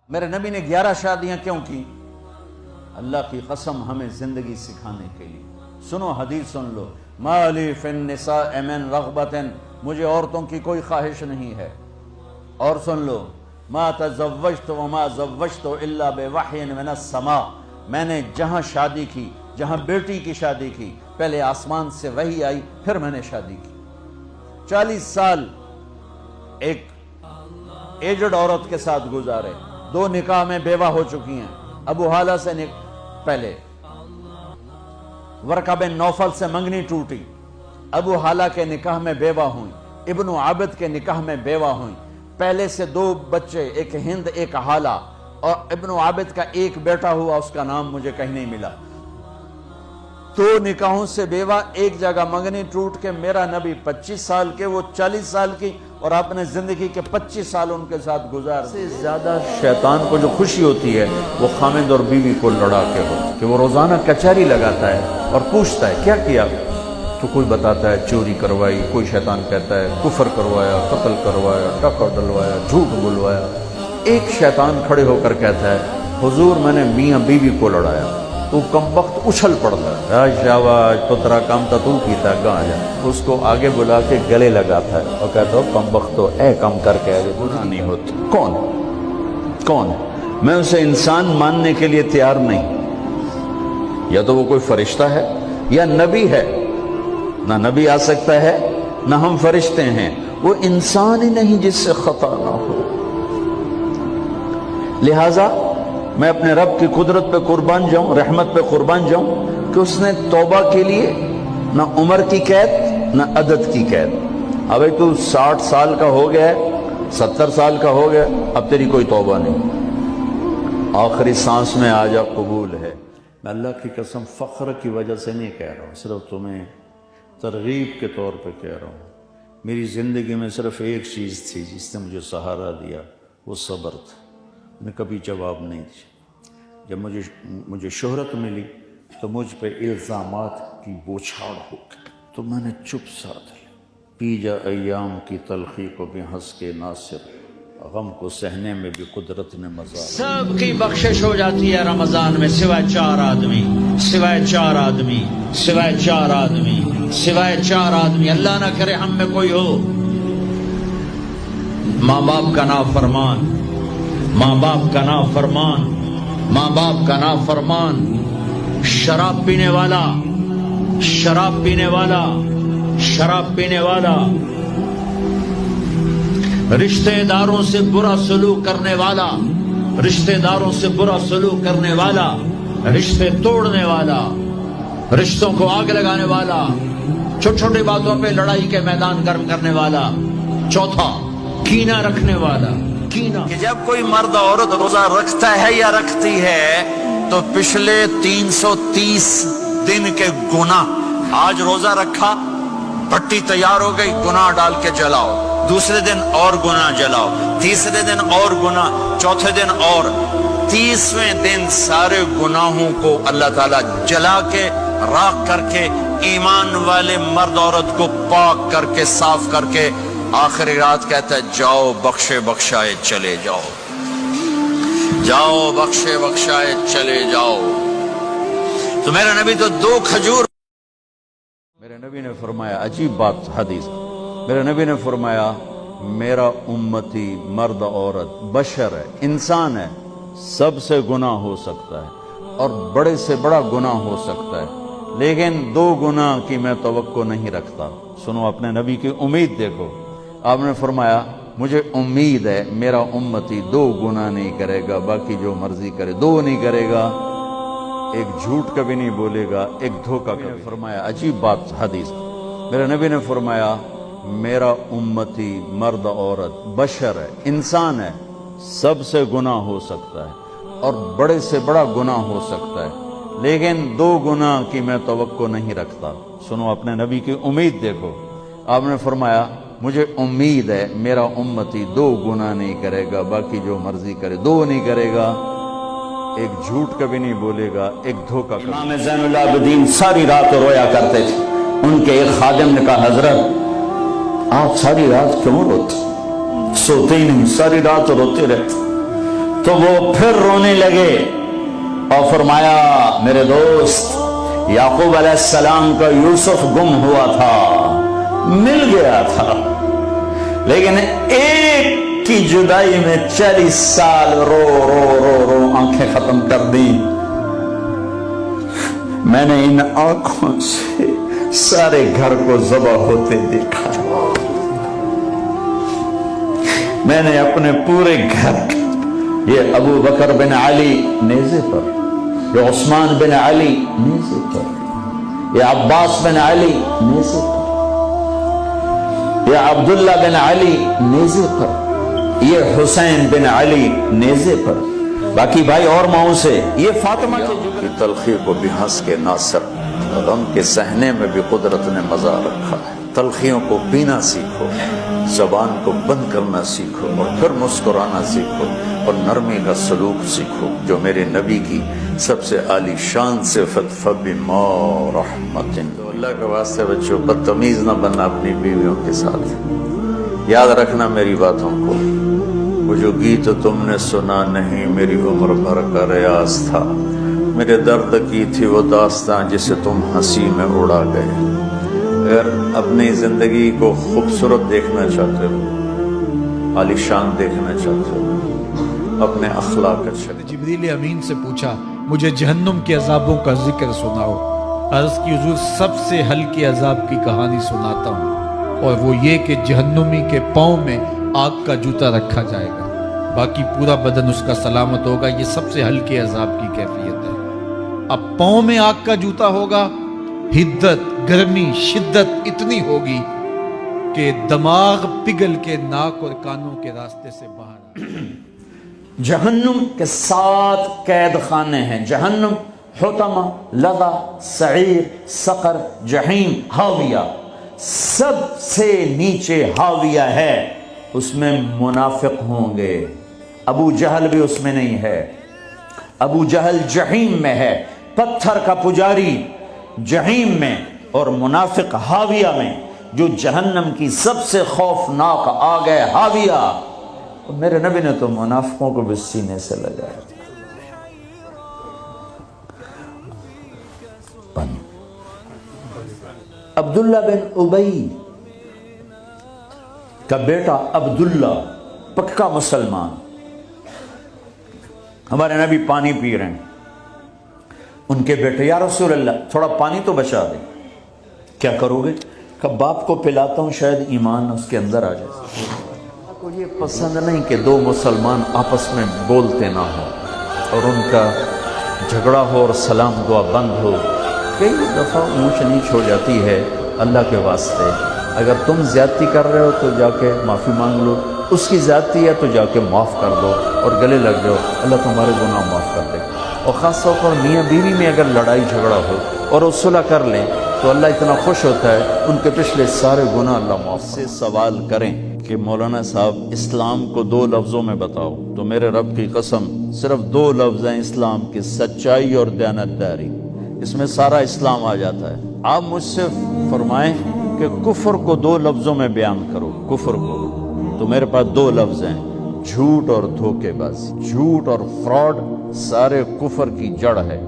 میرے نبی نے 11 شادیاں کیوں کی؟ اللہ کی قسم ہمیں زندگی سکھانے کے لیے۔ سنو حدیث سن لو، ما لی فی النساء من رغبت، مجھے عورتوں کی کوئی خواہش نہیں ہے۔ اور سن لو، ما تزوجت وما زوجت الا بوحی من السماء، میں نے جہاں شادی کی، جہاں بیٹی کی شادی کی، پہلے آسمان سے وحی آئی، پھر میں نے شادی کی۔ 40 سال ایک ایجڈ عورت کے ساتھ گزارے، 2 نکاح میں بیوہ ہو چکی ہیں۔ ابو حالہ سے پہلے ورقہ بن نوفل سے منگنی ٹوٹی، ابو حالہ کے نکاح میں بیوہ ہوئیں، ابن عابد کے نکاح میں بیوہ ہوئیں۔ پہلے سے 2 بچے، ایک ہند ایک حالہ، اور ابن عابد کا ایک بیٹا ہوا، اس کا نام مجھے کہیں نہیں ملا۔ 2 نکاحوں سے بیوہ، ایک جگہ منگنی ٹوٹ کے میرا نبی 25 سال کے، وہ 40 سال کی، اور آپ نے زندگی کے 25 سال ان کے ساتھ گزار۔ سے زیادہ شیطان کو جو خوشی ہوتی ہے وہ خامد اور بیوی کو لڑا کے ہو، کہ وہ روزانہ کچہری لگاتا ہے اور پوچھتا ہے کیا کیا، تو کوئی بتاتا ہے چوری کروائی، کوئی شیطان کہتا ہے کفر کروایا، قتل کروایا، ڈاکہ ڈلوایا، جھوٹ بلوایا۔ ایک شیطان کھڑے ہو کر کہتا ہے حضور میں نے میاں بیوی کو لڑایا، تو کمبخت اچھل پڑتا ہے، آج شاباش تو تیرا کام تھا، تو کیتا کہاں جا، اس کو آگے بلا کے گلے لگاتا ہے اور کہتا ہو کمبخت تو اے کم کر کے آگے گناہ نہیں ہوتا۔ کون؟ میں اسے انسان ماننے کے لیے تیار نہیں، یا تو وہ کوئی فرشتہ ہے یا نبی ہے، نہ نبی آ سکتا ہے نہ ہم فرشتے ہیں، وہ انسان ہی نہیں جس سے خطا نہ ہو۔ لہٰذا میں اپنے رب کی قدرت پہ قربان جاؤں، رحمت پہ قربان جاؤں کہ اس نے توبہ کے لیے نہ عمر کی قید نہ عدد کی قید۔ ابھی تو 60 سال کا ہو گیا ہے، 70 سال کا ہو گیا، اب تیری کوئی توبہ نہیں، آخری سانس میں آ جا، قبول ہے۔ میں اللہ کی قسم فخر کی وجہ سے نہیں کہہ رہا ہوں، صرف تمہیں ترغیب کے طور پہ کہہ رہا ہوں۔ میری زندگی میں صرف ایک چیز تھی جس نے مجھے سہارا دیا، وہ صبر تھا۔ میں کبھی جواب نہیں دیا۔ جب مجھے شہرت ملی تو مجھ پہ الزامات کی بوچھاڑ ہو گئی، تو میں نے چپ ساتھ لیا۔ پی جا ایام کی تلخی کو بھی ہنس کے ناصر، غم کو سہنے میں بھی قدرت نے مزہ۔ سب کی بخشش ہو جاتی ہے رمضان میں سوائے 4 آدمی، سوائے 4 آدمی، سوائے 4 آدمی، سوائے 4 آدمی۔ اللہ نہ کرے ہم میں کوئی ہو ماں باپ کا نافرمان، ماں باپ کا نافرمان، ماں باپ کا نافرمان، شراب پینے والا، شراب پینے والا، شراب پینے والا، رشتہ داروں سے برا سلوک کرنے والا، رشتہ داروں سے برا سلوک کرنے والا، رشتے توڑنے والا، رشتوں کو آگ لگانے والا، چھوٹی چھوٹی باتوں پہ لڑائی کے میدان گرم کرنے والا۔ چوتھا، کینہ رکھنے والا، کہ جب کوئی مرد عورت روزہ رکھتا ہے یا رکھتی ہے تو پچھلے 330 دن کے گناہ، آج روزہ رکھا، پٹی تیار ہو گئی، گناہ ڈال کے جلاؤ، دوسرے دن اور گناہ جلاؤ، تیسرے دن اور گناہ، چوتھے دن اور، 30ویں دن سارے گناہوں کو اللہ تعالیٰ جلا کے راکھ کر کے ایمان والے مرد عورت کو پاک کر کے صاف کر کے آخری رات کہتا ہے جاؤ بخشے بخشائے چلے جاؤ، جاؤ بخشے بخشائے چلے جاؤ۔ تو میرا نبی تو 2 کھجور، میرے نبی نے فرمایا، عجیب بات حدیث، میرے نبی نے فرمایا میرا امتی مرد عورت بشر ہے، انسان ہے، سب سے گناہ ہو سکتا ہے اور بڑے سے بڑا گناہ ہو سکتا ہے، لیکن 2 گناہ کی میں توقع نہیں رکھتا۔ سنو اپنے نبی کی امید دیکھو، آپ نے فرمایا مجھے امید ہے میرا امتی 2 گناہ نہیں کرے گا، باقی جو مرضی کرے، 2 نہیں کرے گا، ایک جھوٹ کبھی نہیں بولے گا، ایک دھوکہ کبھی۔ فرمایا عجیب بات حدیث، میرے نبی نے فرمایا میرا امتی مرد عورت بشر ہے، انسان ہے، سب سے گناہ ہو سکتا ہے اور بڑے سے بڑا گناہ ہو سکتا ہے، لیکن 2 گناہ کی میں توقع نہیں رکھتا۔ سنو اپنے نبی کی امید دیکھو، آپ نے فرمایا مجھے امید ہے میرا امتی 2 گناہ نہیں کرے گا، باقی جو مرضی کرے، 2 نہیں کرے گا، ایک جھوٹ کبھی نہیں بولے گا، ایک دھوکہ کبھی۔ امام زین العابدین ساری رات رویا کرتے تھے۔ ان کے ایک خادم نے کہا حضرت آپ ساری رات کیوں روتے؟ سوتے ہی نہیں، ساری رات روتے رہتے۔ تو وہ پھر رونے لگے اور فرمایا میرے دوست یعقوب علیہ السلام کا یوسف گم ہوا تھا، مل گیا تھا، لیکن ایک کی جدائی میں 40 سال رو رو رو رو آنکھیں ختم کر دی۔ میں نے ان آنکھوں سے سارے گھر کو ذبح ہوتے دیکھا، میں نے اپنے پورے گھر، یہ ابو بکر بن علی نیزے پر، یہ عثمان بن علی نیزے پر، یہ عباس بن علی نیزے پر، یہ عبداللہ بن علی نیزے پر، یہ حسین بن علی نیزے پر، باقی بھائی اور ماؤں سے، یہ فاطمہ کی تلخی کو بھی ہنس کے ناصر، غم کے سہنے میں بھی قدرت نے مزہ رکھا ہے۔ تلخیوں کو پینا سیکھو، زبان کو بند کرنا سیکھو، اور پھر مسکرانا سیکھو، اور نرمی کا سلوک سیکھو، جو میرے نبی کی سب سے عالی شان صفت فبما رحمت۔ تو اللہ کے واسطے بچوں بدتمیز نہ بننا اپنی بیویوں کے ساتھ، یاد رکھنا میری باتوں کو، وہ جو گیت تم نے سنا نہیں میری عمر بھر کا ریاض تھا، میرے درد کی تھی وہ داستان جسے تم ہنسی میں اڑا گئے۔ اگر اپنی زندگی کو خوبصورت دیکھنا چاہتے ہو، عالی شان دیکھنا چاہتے ہو، اپنے اخلاق اچھے۔ جبریل امین سے پوچھا مجھے جہنم کے عذابوں کا ذکر سناؤ، عرض کی حضور سب سے ہلکے عذاب کی کہانی سناتا ہوں، اور وہ یہ کہ جہنمی کے پاؤں میں آگ کا جوتا رکھا جائے گا، باقی پورا بدن اس کا سلامت ہوگا۔ یہ سب سے ہلکے عذاب کی کیفیت ہے۔ اب پاؤں میں آگ کا جوتا ہوگا، حدت، گرمی، شدت اتنی ہوگی کہ دماغ پگھل کے ناک اور کانوں کے راستے سے باہر جہنم کے 7 قید خانے ہیں۔ جہنم حطمہ، لظہ، سعیر، سقر، جہیم، ہاویہ، سب سے نیچے ہاویہ ہے، اس میں منافق ہوں گے۔ ابو جہل بھی اس میں نہیں ہے، ابو جہل جہیم میں ہے، پتھر کا پجاری جہیم میں، اور منافق ہاویہ میں، جو جہنم کی سب سے خوفناک آگ ہے ہاویہ۔ میرے نبی نے تو منافقوں کو بھی سینے سے لگایا۔ عبداللہ بن ابی کا بیٹا عبداللہ پکا مسلمان، ہمارے نبی پانی پی رہے ہیں، ان کے بیٹے یا رسول اللہ تھوڑا پانی تو بچا دیں۔ کیا کرو گے؟ کہ باپ کو پلاتا ہوں شاید ایمان اس کے اندر آ جائے۔ کو یہ پسند نہیں کہ 2 مسلمان آپس میں بولتے نہ ہو اور ان کا جھگڑا ہو اور سلام دعا بند ہو۔ کئی دفعہ اونچ نیچ ہو جاتی ہے، اللہ کے واسطے اگر تم زیادتی کر رہے ہو تو جا کے معافی مانگ لو، اس کی زیادتی ہے تو جا کے معاف کر دو اور گلے لگ جاؤ، اللہ تمہارے گناہ معاف کر دے۔ اور خاص طور پر میاں بیوی میں اگر لڑائی جھگڑا ہو اور وہ صلح کر لیں تو اللہ اتنا خوش ہوتا ہے، ان کے پچھلے سارے گناہ اللہ معاف سے۔ سوال کریں کہ مولانا صاحب اسلام کو 2 لفظوں میں بتاؤ، تو میرے رب کی قسم صرف 2 لفظ ہیں اسلام کی، سچائی اور دیانتداری، اس میں سارا اسلام آ جاتا ہے۔ آپ مجھ سے فرمائیں کہ کفر کو 2 لفظوں میں بیان کرو، کفر کو، تو میرے پاس 2 لفظ ہیں، جھوٹ اور دھوکے بازی۔ جھوٹ اور فراڈ سارے کفر کی جڑ ہے،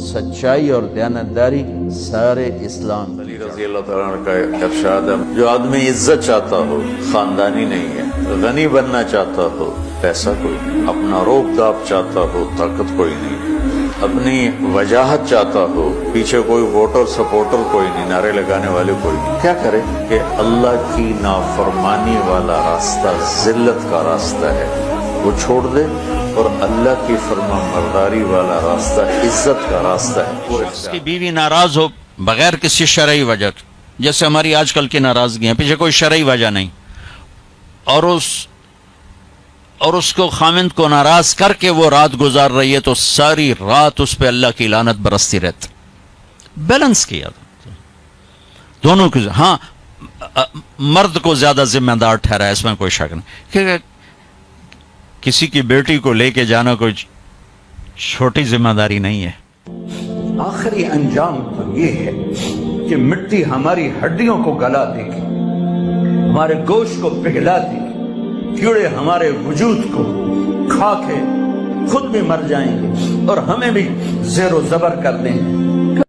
سچائی اور دیانتداری سارے اسلام۔ علی رضی اللہ تعالیٰ عنہ کا ارشاد ہے، جو آدمی عزت چاہتا ہو خاندانی نہیں ہے، غنی بننا چاہتا ہو پیسہ کوئی نہیں، اپنا روب داب چاہتا ہو طاقت کوئی نہیں، اپنی وجاہت چاہتا ہو پیچھے کوئی ووٹر سپورٹر کوئی نہیں، نعرے لگانے والے کوئی نہیں، کیا کرے کہ اللہ کی نافرمانی والا راستہ ذلت کا راستہ ہے، وہ چھوڑ دے، اور اللہ کی فرما برداری والا راستہ عزت کا راستہ ہے۔ اس کی بیوی ناراض ہو بغیر کسی شرعی وجہ، جیسے ہماری آج کل کی ناراضگی ہیں، پیچھے کوئی شرعی وجہ نہیں، اور اس کو خامند کو ناراض کر کے وہ رات گزار رہی ہے، تو ساری رات اس پہ اللہ کی لعنت برستی رہتی۔ بیلنس کیا دونوں کی۔ ہاں مرد کو زیادہ ذمہ دار ٹھہرا ہے، اس میں کوئی شک نہیں، کہ کسی کی بیٹی کو لے کے جانا کوئی چھوٹی ذمہ داری نہیں ہے۔ آخری انجام تو یہ ہے کہ مٹی ہماری ہڈیوں کو گلا دے گی، ہمارے گوشت کو پگھلا دے گی، کیڑے ہمارے وجود کو کھا کے خود بھی مر جائیں گے اور ہمیں بھی زیر و زبر کر دیں گے۔